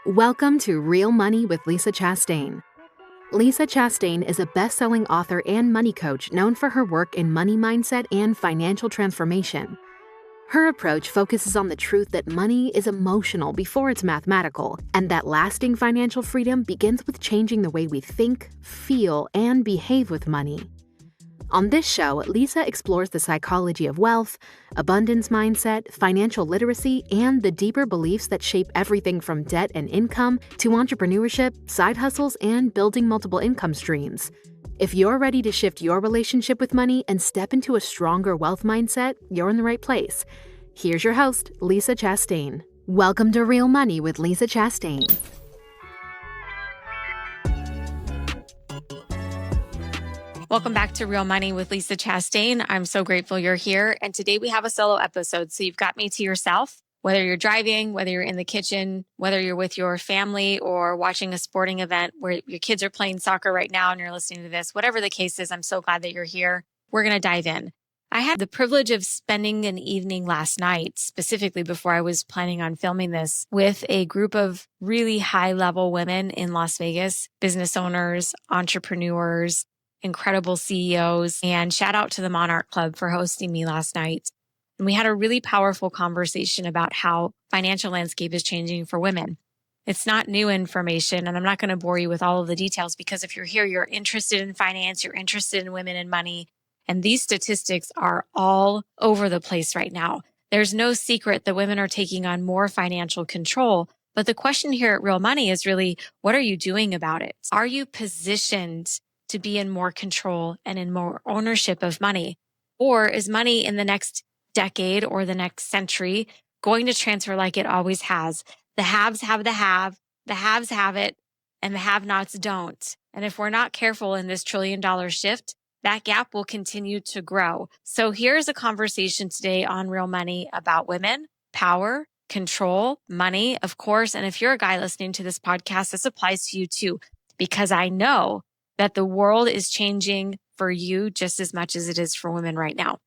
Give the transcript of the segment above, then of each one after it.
Welcome to Real Money with Lisa Chastain. Lisa Chastain is a best-selling author and money coach known for her work in money mindset and financial transformation. Her approach focuses on the truth that money is emotional before it's mathematical, and that lasting financial freedom begins with changing the way we think, feel, and behave with money. On this show, Lisa explores the psychology of wealth, abundance mindset, financial literacy, and the deeper beliefs that shape everything from debt and income to entrepreneurship, side hustles, and building multiple income streams. If you're ready to shift your relationship with money and step into a stronger wealth mindset, you're in the right place. Here's your host, Lisa Chastain. Welcome to Real Money with Lisa Chastain. Welcome back to Real Money with Lisa Chastain. I'm so grateful you're here. And today we have a solo episode. So you've got me to yourself, whether you're driving, whether you're in the kitchen, whether you're with your family or watching a sporting event where your kids are playing soccer right now and you're listening to this, whatever the case is, I'm so glad that you're here. We're going to dive in. I had the privilege of spending an evening last night, specifically before I was planning on filming this, with a group of really high-level women in Las Vegas, business owners, entrepreneurs, incredible CEOs, and shout out to the Monarch Club for hosting me last night. And we had a really powerful conversation about how financial landscape is changing for women. It's not new information, and I'm not going to bore you with all of the details because if you're here, you're interested in finance, you're interested in women and money, and these statistics are all over the place right now. There's no secret that women are taking on more financial control, but the question here at Real Money is really, what are you doing about it? Are you positioned to be in more control and in more ownership of money? Or is money in the next decade or the next century going to transfer like it always has? The haves have the haves have it, and the have-nots don't. And if we're not careful in this $1 trillion shift, that gap will continue to grow. So here's a conversation today on Real Money about women, power, control, money, of course. And if you're a guy listening to this podcast, this applies to you too, because I know that the world is changing for you just as much as it is for women right now.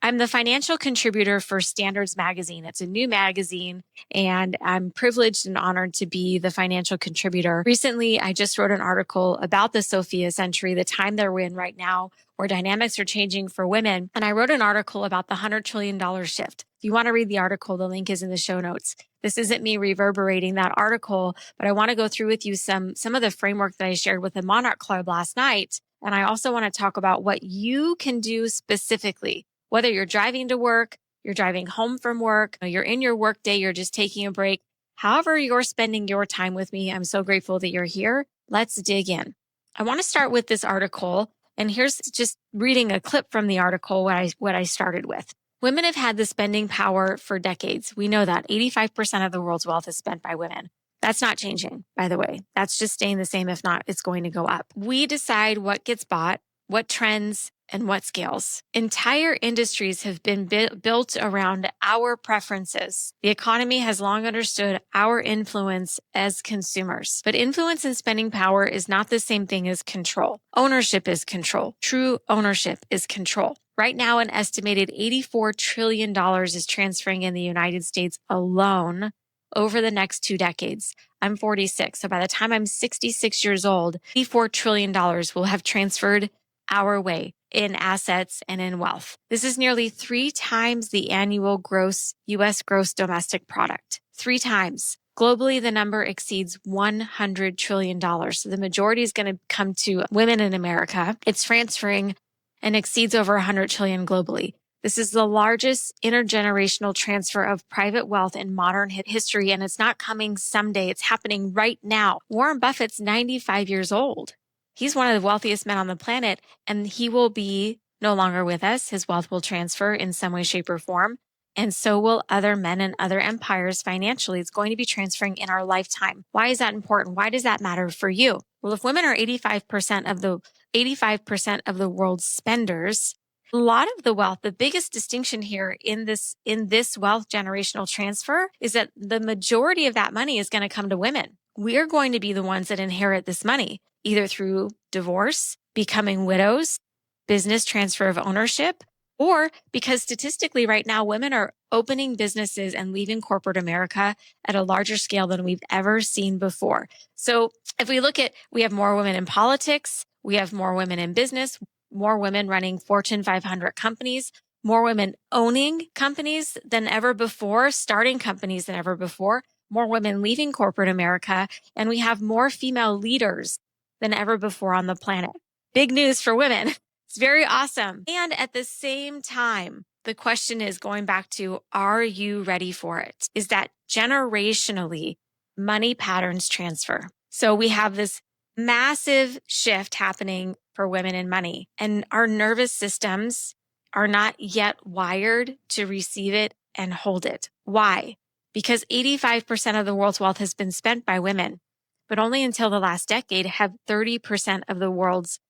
I'm the financial contributor for Standards Magazine. It's a new magazine, and I'm privileged and honored to be the financial contributor. Recently, I just wrote an article about the Sophia Century, the time that we're in right now, where dynamics are changing for women. And I wrote an article about the $100 trillion shift. If you want to read the article, the link is in the show notes. This isn't me reverberating that article, but I want to go through with you some of the framework that I shared with the Monarch Club last night. And I also want to talk about what you can do specifically, whether you're driving to work, you're driving home from work, you're in your work day, you're just taking a break. However you're spending your time with me, I'm so grateful that you're here. Let's dig in. I want to start with this article, and here's just reading a clip from the article, what I started with. Women have had the spending power for decades. We know that 85% of the world's wealth is spent by women. That's not changing, by the way. That's just staying the same. If not, it's going to go up. We decide what gets bought, what trends, and what scales. Entire industries have been built around our preferences. The economy has long understood our influence as consumers. But influence and spending power is not the same thing as control. Ownership is control. True ownership is control. Right now, an estimated $84 trillion is transferring in the United States alone over the next 2 decades. I'm 46, so by the time I'm 66 years old, $84 trillion will have transferred our way in assets and in wealth. This is nearly 3 times the annual U.S. gross domestic product. 3 times. Globally, the number exceeds $100 trillion. So the majority is going to come to women in America. It's transferring and exceeds over $100 trillion globally. This is the largest intergenerational transfer of private wealth in modern history, and it's not coming someday. It's happening right now. Warren Buffett's 95 years old. He's one of the wealthiest men on the planet, and he will be no longer with us. His wealth will transfer in some way, shape, or form. And so will other men and other empires financially. It's going to be transferring in our lifetime. Why is that important? Why does that matter for you? Well, if women are 85% of the world's spenders, a lot of the wealth, the biggest distinction here in this wealth generational transfer is that the majority of that money is going to come to women. We are going to be the ones that inherit this money, either through divorce, becoming widows, business transfer of ownership, or because statistically right now, women are opening businesses and leaving corporate America at a larger scale than we've ever seen before. So if we look at, we have more women in politics, we have more women in business, more women running Fortune 500 companies, more women owning companies than ever before, starting companies than ever before, more women leaving corporate America, and we have more female leaders than ever before on the planet. Big news for women. It's very awesome. And at the same time, the question is going back to, are you ready for it? Is that generationally money patterns transfer? So we have this massive shift happening for women in money, and our nervous systems are not yet wired to receive it and hold it. Why? Because 85% of the world's wealth has been spent by women, but only until the last decade have 30% of the world's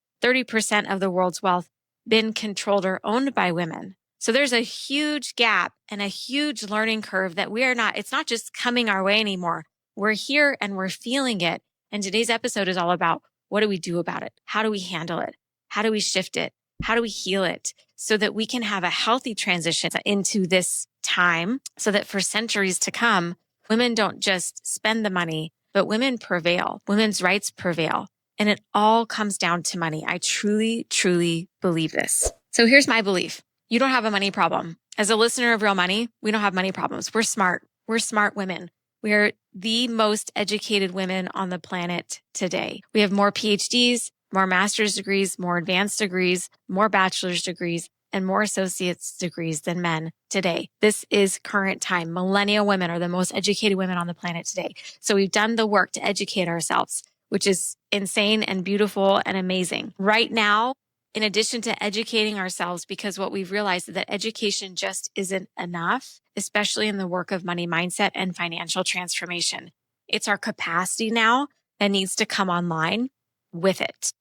wealth been controlled or owned by women. So there's a huge gap and a huge learning curve that it's not just coming our way anymore. We're here and we're feeling it. And today's episode is all about, what do we do about it? How do we handle it? How do we shift it? How do we heal it so that we can have a healthy transition into this time, so that for centuries to come, women don't just spend the money, but women prevail. Women's rights prevail. And it all comes down to money. I truly, truly believe this. So here's my belief. You don't have a money problem. As a listener of Real Money, we don't have money problems. We're smart. We're smart women. We are the most educated women on the planet today. We have more PhDs, more master's degrees, more advanced degrees, more bachelor's degrees, and more associate's degrees than men today. This is current time. Millennial women are the most educated women on the planet today. So we've done the work to educate ourselves, which is insane and beautiful and amazing. Right now, in addition to educating ourselves, because what we've realized is that education just isn't enough, especially in the work of money mindset and financial transformation. It's our capacity now that needs to come online with it.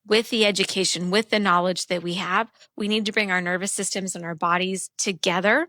With the education, with the knowledge that we have, we need to bring our nervous systems and our bodies together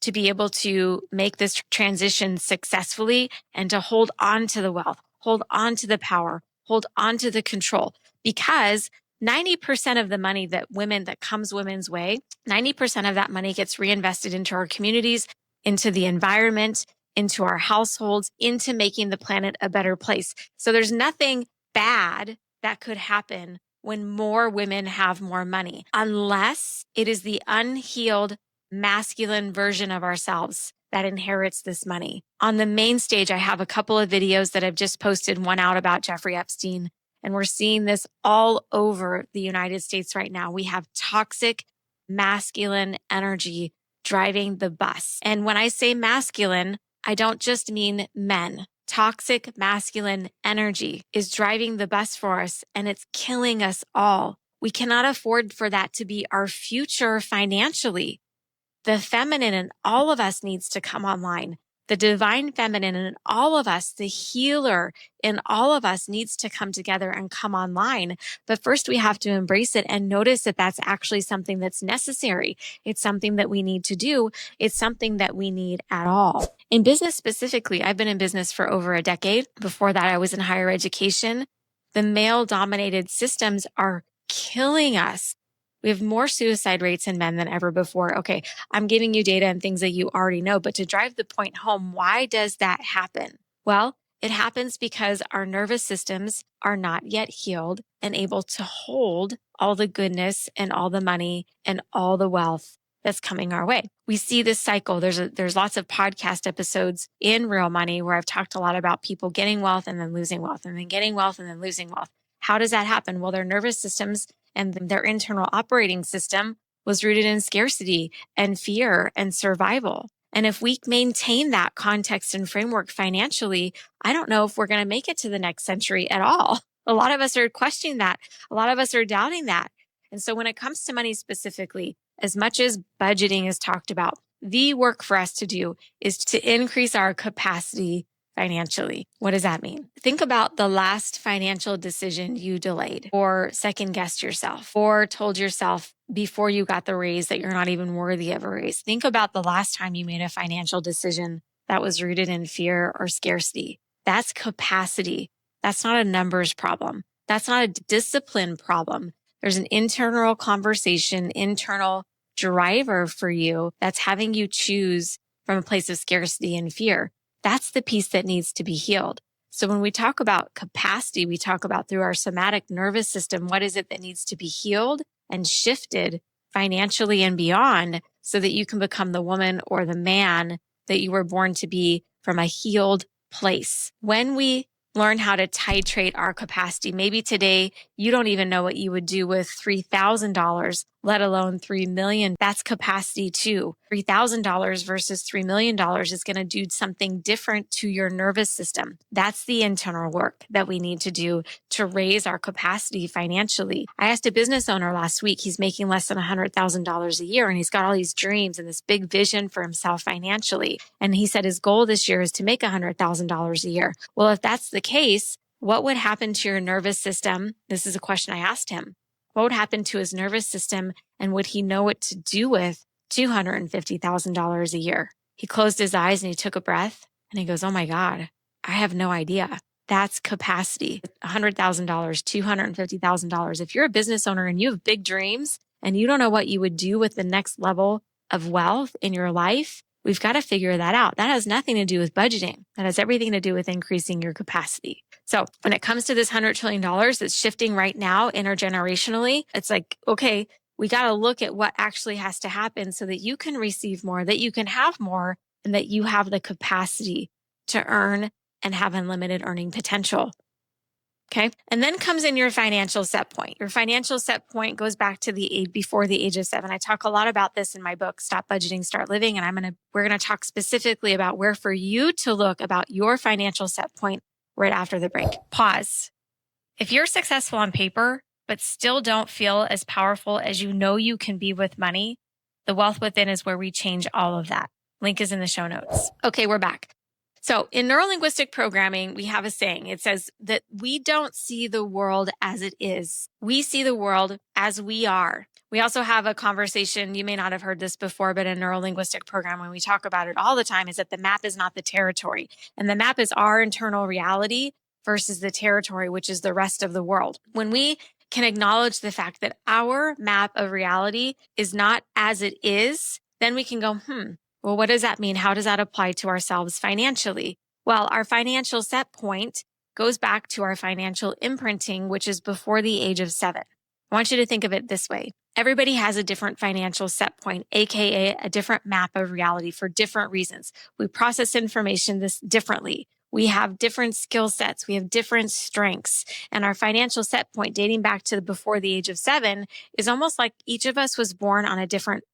to be able to make this transition successfully and to hold on to the wealth, hold on to the power, hold on to the control. Because 90% of the money that comes women's way, 90% of that money gets reinvested into our communities, into the environment, into our households, into making the planet a better place. So there's nothing bad that could happen when more women have more money, unless it is the unhealed masculine version of ourselves that inherits this money. On the main stage, I have a couple of videos that I've just posted, one out about Jeffrey Epstein, and we're seeing this all over the United States right now. We have toxic masculine energy driving the bus. And when I say masculine, I don't just mean men. Toxic masculine energy is driving the bus for us, and it's killing us all. We cannot afford for that to be our future financially. The feminine in all of us needs to come online. The divine feminine in all of us, the healer in all of us needs to come together and come online. But first we have to embrace it and notice that that's actually something that's necessary. It's something that we need to do. It's something that we need at all. In business specifically, I've been in business for over a decade. Before that, I was in higher education. The male-dominated systems are killing us. We have more suicide rates in men than ever before. Okay, I'm giving you data and things that you already know, but to drive the point home, why does that happen? Well, it happens because our nervous systems are not yet healed and able to hold all the goodness and all the money and all the wealth that's coming our way. We see this cycle. There's lots of podcast episodes in Real Money where I've talked a lot about people getting wealth and then losing wealth and then getting wealth and then losing wealth. How does that happen? Well, their nervous systems and their internal operating system was rooted in scarcity and fear and survival. And if we maintain that context and framework financially, I don't know if we're going to make it to the next century at all. A lot of us are questioning that. A lot of us are doubting that. And so when it comes to money specifically, as much as budgeting is talked about, the work for us to do is to increase our capacity financially. What does that mean? Think about the last financial decision you delayed or second guessed yourself or told yourself before you got the raise that you're not even worthy of a raise. Think about the last time you made a financial decision that was rooted in fear or scarcity. That's capacity. That's not a numbers problem. That's not a discipline problem. There's an internal conversation, internal driver for you that's having you choose from a place of scarcity and fear. That's the piece that needs to be healed. So when we talk about capacity, we talk about through our somatic nervous system, what is it that needs to be healed and shifted financially and beyond so that you can become the woman or the man that you were born to be from a healed place. When we learn how to titrate our capacity, maybe today you don't even know what you would do with $3,000, let alone $3 million. That's capacity too. $3,000 versus $3 million is going to do something different to your nervous system. That's the internal work that we need to do to raise our capacity financially. I asked a business owner last week, he's making less than $100,000 a year, and he's got all these dreams and this big vision for himself financially. And he said his goal this year is to make $100,000 a year. Well, if that's the case, what would happen to your nervous system? This is a question I asked him. What would happen to his nervous system, and would he know what to do with $250,000 a year? He closed his eyes and he took a breath and he goes, oh my God, I have no idea. That's capacity. $100,000, $250,000. If you're a business owner and you have big dreams and you don't know what you would do with the next level of wealth in your life, we've got to figure that out. That has nothing to do with budgeting. That has everything to do with increasing your capacity. So when it comes to this $100 trillion that's shifting right now intergenerationally, it's like, okay, we got to look at what actually has to happen so that you can receive more, that you can have more, and that you have the capacity to earn and have unlimited earning potential. Okay. And then comes in your financial set point. Your financial set point goes back to the age before the age of 7. I talk a lot about this in my book, Stop Budgeting, Start Living. And we're going to talk specifically about where for you to look about your financial set point right after the break. Pause. If you're successful on paper, but still don't feel as powerful as you know you can be with money, the Wealth Within is where we change all of that. Link is in the show notes. Okay, we're back. So in neurolinguistic programming, we have a saying. It says that we don't see the world as it is. We see the world as we are. We also have a conversation, you may not have heard this before, but in neurolinguistic programming, we talk about it all the time, is that the map is not the territory. And the map is our internal reality versus the territory, which is the rest of the world. When we can acknowledge the fact that our map of reality is not as it is, then we can go, well, what does that mean? How does that apply to ourselves financially? Well, our financial set point goes back to our financial imprinting, which is before the age of 7. I want you to think of it this way. Everybody has a different financial set point, aka a different map of reality for different reasons. We process information this differently. We have different skill sets. We have different strengths. And our financial set point dating back to before the age of 7 is almost like each of us was born on a different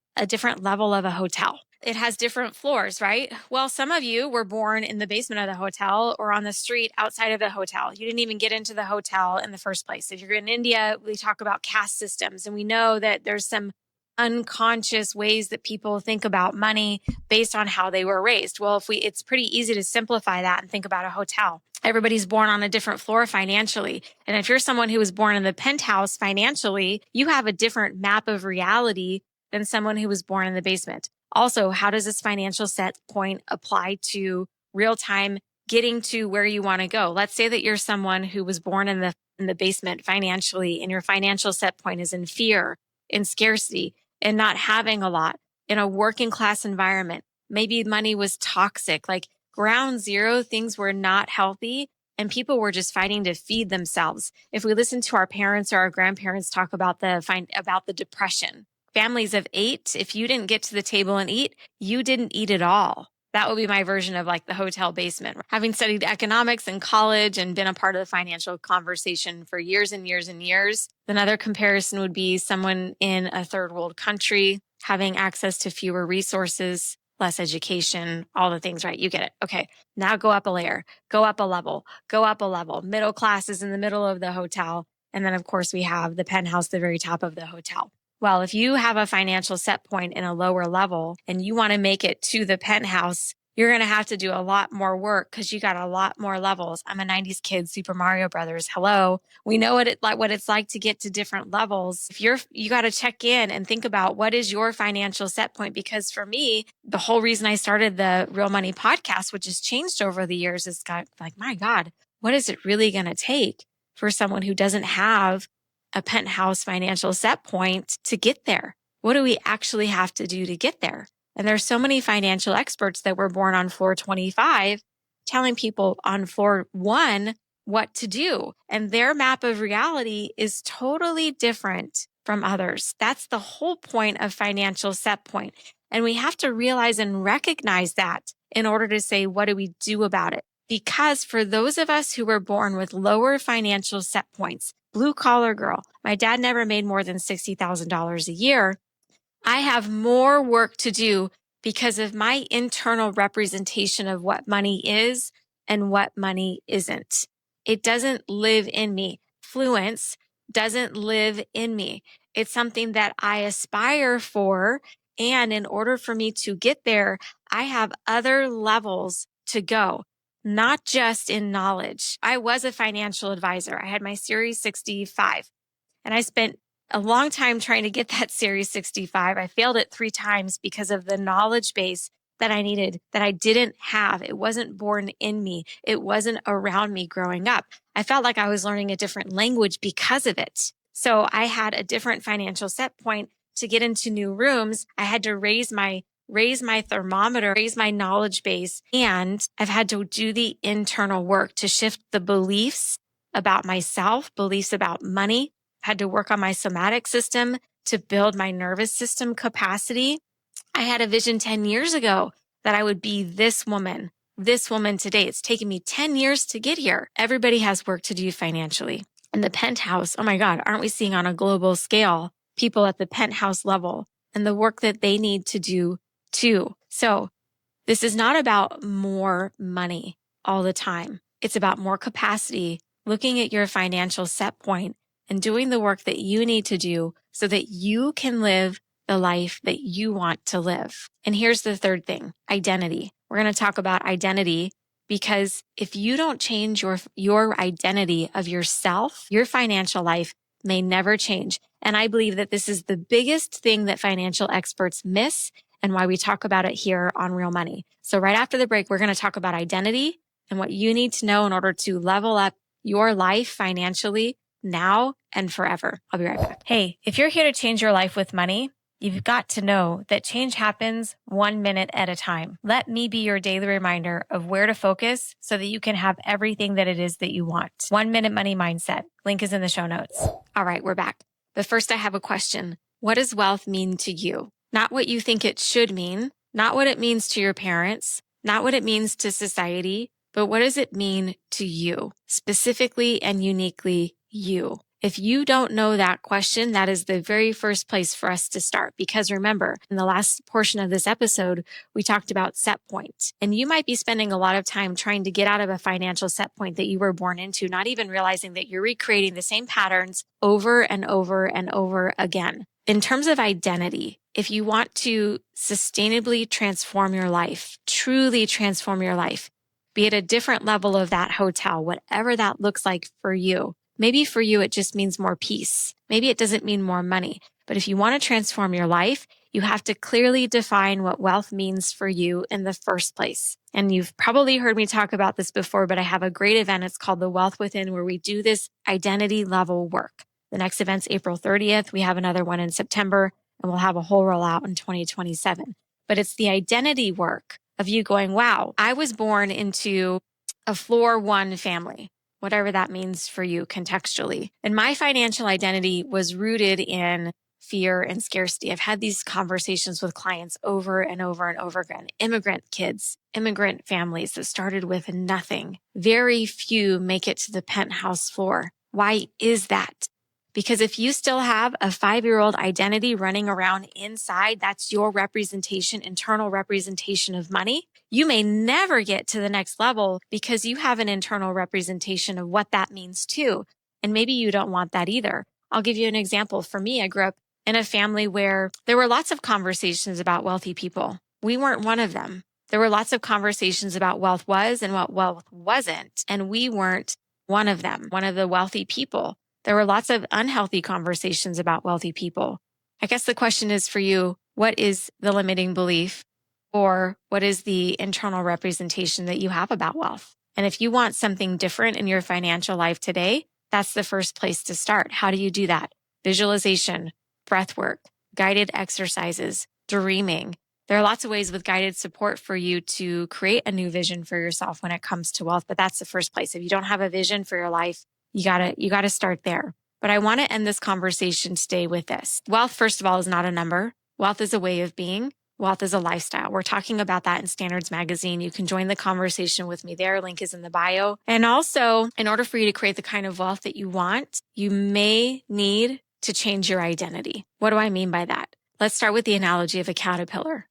level of a hotel. It has different floors, right? Well, some of you were born in the basement of the hotel or on the street outside of the hotel. You didn't even get into the hotel in the first place. If you're in India, we talk about caste systems, and we know that there's some unconscious ways that people think about money based on how they were raised. Well, it's pretty easy to simplify that and think about a hotel. Everybody's born on a different floor financially. And if you're someone who was born in the penthouse financially, you have a different map of reality than someone who was born in the basement. Also, how does this financial set point apply to real time getting to where you want to go? Let's say that you're someone who was born in the basement financially, and your financial set point is in fear, in scarcity, and not having a lot, in a working class environment. Maybe money was toxic, like ground zero, things were not healthy, and people were just fighting to feed themselves. If we listen to our parents or our grandparents talk about the depression, families of 8, if you didn't get to the table and eat, you didn't eat at all. That would be my version of like the hotel basement. Having studied economics in college and been a part of the financial conversation for years and years and years, another comparison would be someone in a third world country having access to fewer resources, less education, all the things, right? You get it. Okay. Now go up a layer, go up a level, go up a level. Middle class is in the middle of the hotel. And then of course we have the penthouse, the very top of the hotel. Well, if you have a financial set point in a lower level and you want to make it to the penthouse, you're going to have to do a lot more work because you got a lot more levels. I'm a 90s kid, Super Mario Brothers. Hello. We know what it's like to get to different levels. You got to check in and think about what is your financial set point. Because for me, the whole reason I started the Real Money podcast, which has changed over the years, is like, my God, what is it really going to take for someone who doesn't have a penthouse financial set point to get there? What do we actually have to do to get there? And there's so many financial experts that were born on floor 25 telling people on floor 1 what to do. And their map of reality is totally different from others. That's the whole point of financial set point. And we have to realize and recognize that in order to say, what do we do about it? Because for those of us who were born with lower financial set points, blue collar girl, my dad never made more than $60,000 a year. I have more work to do because of my internal representation of what money is and what money isn't. It doesn't live in me. Fluence doesn't live in me. It's something that I aspire for. And in order for me to get there, I have other levels to go, not just in knowledge. I was a financial advisor. I had my Series 65 and I spent a long time trying to get that Series 65. I failed it 3 times because of the knowledge base that I needed that I didn't have. It wasn't born in me. It wasn't around me growing up. I felt like I was learning a different language because of it. So I had a different financial set point to get into new rooms. I had to raise my thermometer, raise my knowledge base, and I've had to do the internal work to shift the beliefs about myself, beliefs about money, had to work on my somatic system to build my nervous system capacity. I had a vision 10 years ago that I would be this woman today. It's taken me 10 years to get here. Everybody has work to do financially. And the penthouse, oh my God, aren't we seeing on a global scale people at the penthouse level and the work that they need to do too? So this is not about more money all the time. It's about more capacity, looking at your financial set point and doing the work that you need to do so that you can live the life that you want to live. And here's the third thing, identity. We're going to talk about identity because if you don't change your identity of yourself, your financial life may never change. And I believe that this is the biggest thing that financial experts miss and why we talk about it here on Real Money. So right after the break, we're going to talk about identity and what you need to know in order to level up your life financially now and forever. I'll be right back. Hey, if you're here to change your life with money, you've got to know that change happens 1 minute at a time. Let me be your daily reminder of where to focus so that you can have everything that it is that you want. 1 Minute Money Mindset. Link is in the show notes. All right, we're back. But first I have a question. What does wealth mean to you? Not what you think it should mean, not what it means to your parents, not what it means to society, but what does it mean to you, specifically and uniquely you? If you don't know that question, that is the very first place for us to start. Because remember, in the last portion of this episode, we talked about set point. And you might be spending a lot of time trying to get out of a financial set point that you were born into, not even realizing that you're recreating the same patterns over and over and over again. In terms of identity, if you want to sustainably transform your life, truly transform your life, be at a different level of that hotel, whatever that looks like for you. Maybe for you, it just means more peace. Maybe it doesn't mean more money. But if you want to transform your life, you have to clearly define what wealth means for you in the first place. And you've probably heard me talk about this before, but I have a great event. It's called The Wealth Within, where we do this identity level work. The next event's April 30th. We have another one in September, and we'll have a whole rollout in 2027. But it's the identity work of you going, wow, I was born into a floor 1 family, whatever that means for you contextually. And my financial identity was rooted in fear and scarcity. I've had these conversations with clients over and over and over again. Immigrant kids, immigrant families that started with nothing. Very few make it to the penthouse floor. Why is that? Because if you still have a 5-year-old identity running around inside, that's your representation, internal representation of money. You may never get to the next level because you have an internal representation of what that means too. And maybe you don't want that either. I'll give you an example. For me, I grew up in a family where there were lots of conversations about wealthy people. We weren't one of them. There were lots of conversations about wealth was and what wealth wasn't. And we weren't one of them, one of the wealthy people. There were lots of unhealthy conversations about wealthy people. I guess the question is for you, what is the limiting belief or what is the internal representation that you have about wealth? And if you want something different in your financial life today, that's the first place to start. How do you do that? Visualization, breath work, guided exercises, dreaming. There are lots of ways with guided support for you to create a new vision for yourself when it comes to wealth, but that's the first place. If you don't have a vision for your life, you gotta start there. But I want to end this conversation today with this. Wealth, first of all, is not a number. Wealth is a way of being. Wealth is a lifestyle. We're talking about that in Standards Magazine. You can join the conversation with me there. Link is in the bio. And also, in order for you to create the kind of wealth that you want, you may need to change your identity. What do I mean by that? Let's start with the analogy of a caterpillar.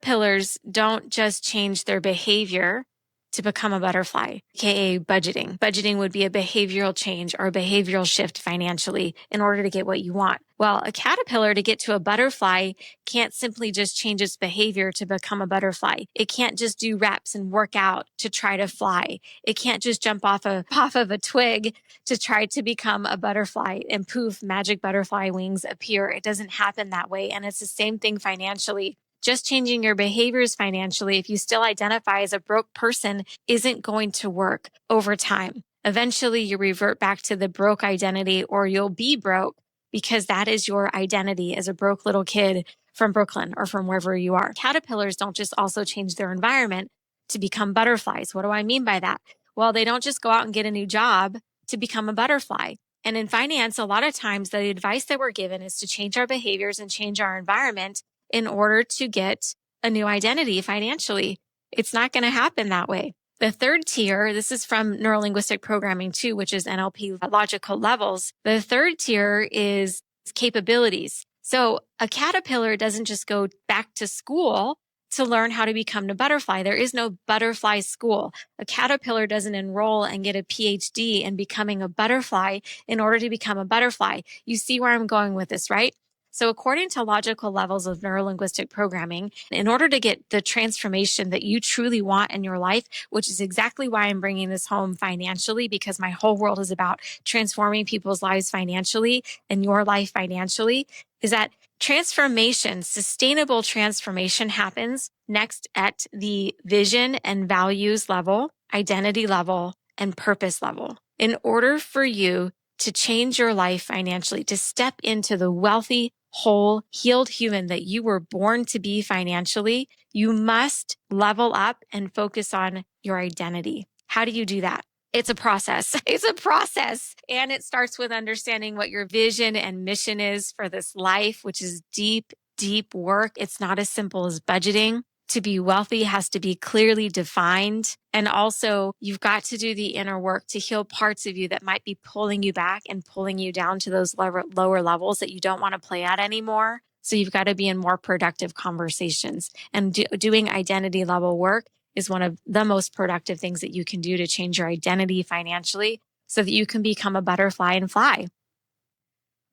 Pillars don't just change their behavior to become a butterfly, aka budgeting. Budgeting would be a behavioral change or a behavioral shift financially in order to get what you want. Well, a caterpillar to get to a butterfly can't simply just change its behavior to become a butterfly. It can't just do reps and work out to try to fly. It can't just jump off of a twig to try to become a butterfly and poof, magic butterfly wings appear. It doesn't happen that way. And it's the same thing financially. Just changing your behaviors financially, if you still identify as a broke person, isn't going to work over time. Eventually, you revert back to the broke identity, or you'll be broke because that is your identity as a broke little kid from Brooklyn or from wherever you are. Caterpillars don't just also change their environment to become butterflies. What do I mean by that? Well, they don't just go out and get a new job to become a butterfly. And in finance, a lot of times the advice that we're given is to change our behaviors and change our environment in order to get a new identity financially. It's not going to happen that way. The third tier, this is from neurolinguistic programming too, which is NLP logical levels. The third tier is capabilities. So a caterpillar doesn't just go back to school to learn how to become a butterfly. There is no butterfly school. A caterpillar doesn't enroll and get a PhD in becoming a butterfly in order to become a butterfly. You see where I'm going with this, right? So according to logical levels of neurolinguistic programming, in order to get the transformation that you truly want in your life, which is exactly why I'm bringing this home financially, because my whole world is about transforming people's lives financially and your life financially, is that transformation, sustainable transformation happens next at the vision and values level, identity level, and purpose level. In order for you to change your life financially, to step into the wealthy, whole, healed human that you were born to be financially, you must level up and focus on your identity. How do you do that? It's a process. It's a process. And it starts with understanding what your vision and mission is for this life, which is deep, deep work. It's not as simple as budgeting. To be wealthy has to be clearly defined. And also, you've got to do the inner work to heal parts of you that might be pulling you back and pulling you down to those lower levels that you don't want to play at anymore. So you've got to be in more productive conversations. And doing identity level work is one of the most productive things that you can do to change your identity financially so that you can become a butterfly and fly.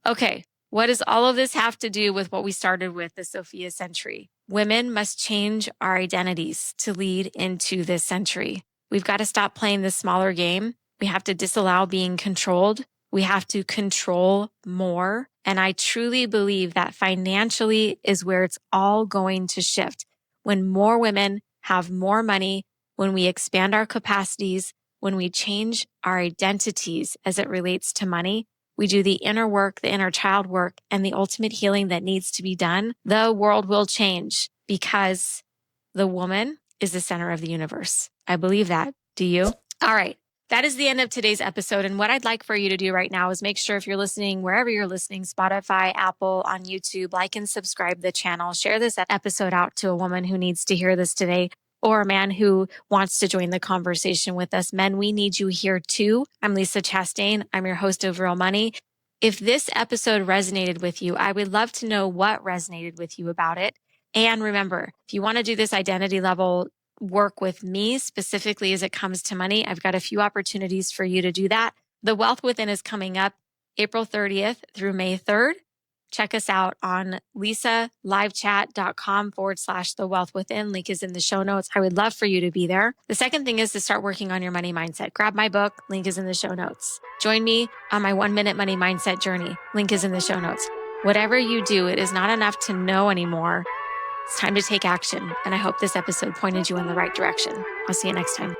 Okay, what does all of this have to do with what we started with, the Sophia Century? Women must change our identities to lead into this century. We've got to stop playing the smaller game. We have to disallow being controlled. We have to control more. And I truly believe that financially is where it's all going to shift. When more women have more money, when we expand our capacities, when we change our identities as it relates to money, we do the inner work, the inner child work, and the ultimate healing that needs to be done, the world will change because the woman is the center of the universe. I believe that. Do you? All right. That is the end of today's episode. And what I'd like for you to do right now is make sure if you're listening, wherever you're listening, Spotify, Apple, on YouTube, like and subscribe the channel. Share this episode out to a woman who needs to hear this today, or a man who wants to join the conversation with us. Men, we need you here too. I'm Lisa Chastain. I'm your host of Real Money. If this episode resonated with you, I would love to know what resonated with you about it. And remember, if you want to do this identity level work with me, specifically as it comes to money, I've got a few opportunities for you to do that. The Wealth Within is coming up April 30th through May 3rd. Check us out on lisalivechat.com/The Wealth Within. Link is in the show notes. I would love for you to be there. The second thing is to start working on your money mindset. Grab my book. Link is in the show notes. Join me on my 1-minute money mindset journey. Link is in the show notes. Whatever you do, it is not enough to know anymore. It's time to take action. And I hope this episode pointed you in the right direction. I'll see you next time.